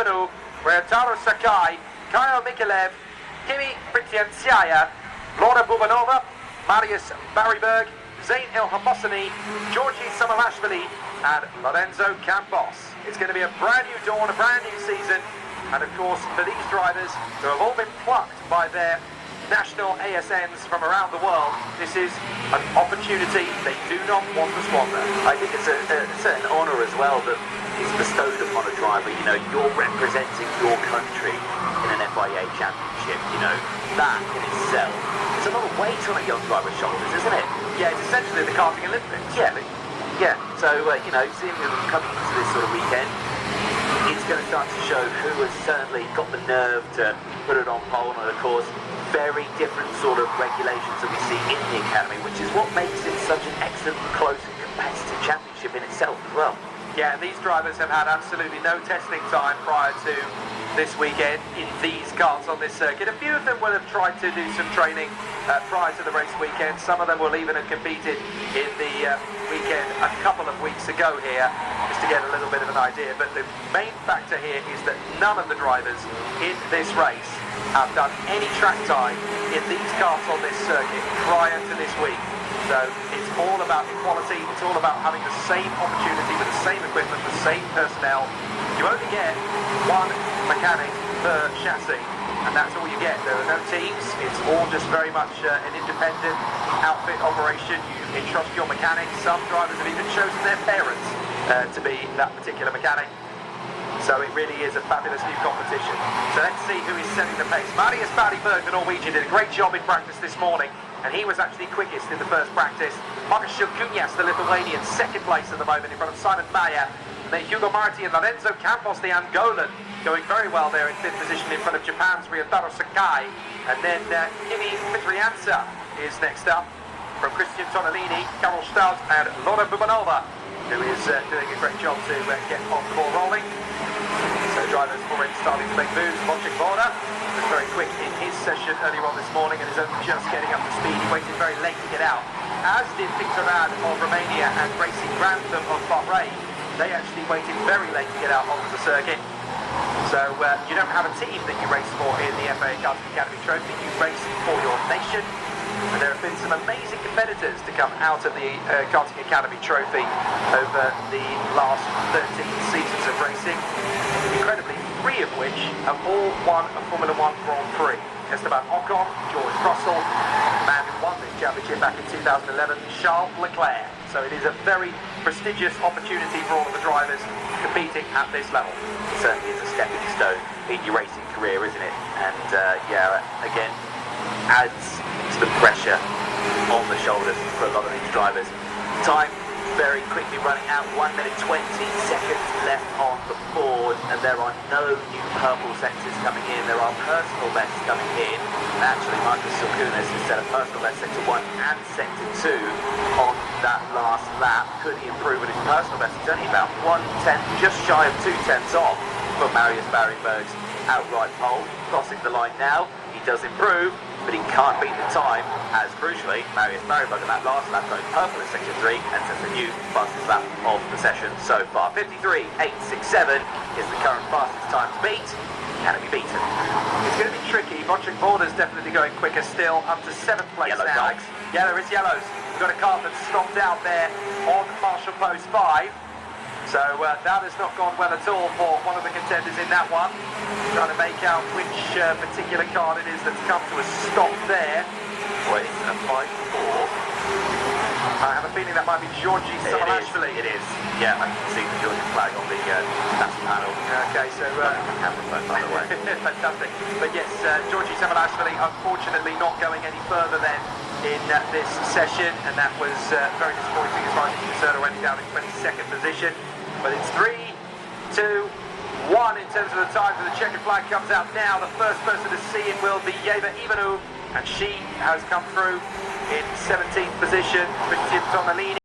Ivanov, Ryotaro Sakai, Kyle Mikalev, Kimi Pritiantsiaya, Laura Bubanova, Marius Barryberg, Zayn El-Hamossani, Georgi Samalashvili, and Lorenzo Campos. It's going to be a brand new dawn, a brand new season, and of course for these drivers who have all been plucked by their national ASNs from around the world, this is an opportunity they do not want to squander. I think it's an honour as well that is bestowed upon a driver. You know, you're representing your country in an FIA championship. You know, that in itself, it's a lot of weight on a young driver's shoulders, isn't it? Yeah, it's essentially the karting Olympics. Yeah, yeah. So, you know, seeing them coming into this sort of weekend, it's going to start to show who has certainly got the nerve to put it on pole, and of course, very different sort of regulations that we see in the academy, which is what makes it such an excellent, close and competitive championship in itself as well. Yeah, and these drivers have had absolutely no testing time prior to this weekend in these karts on this circuit. A few of them will have tried to do some training prior to the race weekend. Some of them will even have competed in the weekend a couple of weeks ago here, just to get a little bit of an idea. But the main factor here is that none of the drivers in this race have done any track time in these karts on this circuit prior to this week. So it's all about equality, it's all about having the same opportunity with the same equipment, the same personnel. You only get one mechanic per chassis, and that's all you get. There are no teams, it's all just very much an independent outfit operation. You entrust your mechanic. Some drivers have even chosen their parents to be that particular mechanic. So it really is a fabulous new competition. So let's see who is setting the pace. Marius Barryberg, the Norwegian, did a great job in practice this morning, and he was actually quickest in the first practice. Marcus Shilkunyas, the Lithuanian, second place at the moment in front of Simon Mayer. And then Hugo Marti and Lorenzo Campos, the Angolan, going very well there in fifth position in front of Japan's Ryotaro Sakai. And then Kimi Mitriansa is next up from Christian Tonolini, Karol Stout and Laura Bubanova, who is doing a great job to get on the ball rolling. So drivers already starting to make moves. Wojciech Woda was very quick in his session earlier on this morning and is only just getting up to speed. He waited very late to get out, as did Victor Rad of Romania and Racing Grantham of Bahrain. They actually waited very late to get out onto the circuit. So you don't have a team that you race for in the FIA Karting Academy Trophy. You race for your nation. And there have been some amazing competitors to come out of the Karting Academy Trophy over the last 13 seasons of racing. Incredibly, 3 of which have all won a Formula 1 Grand Prix. Esteban Ocon, George Russell, the man who won this championship back in 2011, Charles Leclerc. So it is a very prestigious opportunity for all of the drivers competing at this level. It certainly is a stepping stone in your racing career, isn't it? And yeah, again, adds to the pressure on the shoulders for a lot of these drivers. Time very quickly running out, 1 minute 20 seconds left on the board, and there are no new purple sectors coming in. There are personal bests coming in. And actually, Marcus Silkunas has set a personal best sector 1 and sector 2 on that last lap. Could he improve with his personal best? He's only about 1/10, just shy of 2/10 off from Marius Barryberg's outright pole. Crossing the line now, he does improve, but he can't beat the time, as crucially, Marius Barryberg in that last lap goes purple in section 3 and sets a new fastest lap of the session so far. 53.867 is the current fastest time to beat. Can it be beaten? It's going to be tricky. Wojciech Woda is definitely going quicker still, up to 7th place Yellow now. flags. Yeah, there is yellows. We've got a car that's stopped out there on Marshall Post 5. So that has not gone well at all for one of the contenders in that one. Trying to make out which particular card it is that's come to a stop there. Well, it's a 5-4. I have a feeling that might be Georgi Samalashvili. It is. Yeah, I can see the Georgian flag on the stats panel. Okay, so camera phone, by the way. Fantastic. But yes, Georgi Samalashvili unfortunately not going any further then in this session, and that was very disappointing as far as he's concerned, already down in 22nd position. But it's 3, 2, 1 in terms of the time, so the checkered flag comes out now. The first person to see it will be Yeva Ivanov, and she has come through in 17th position. Christian Tonolini.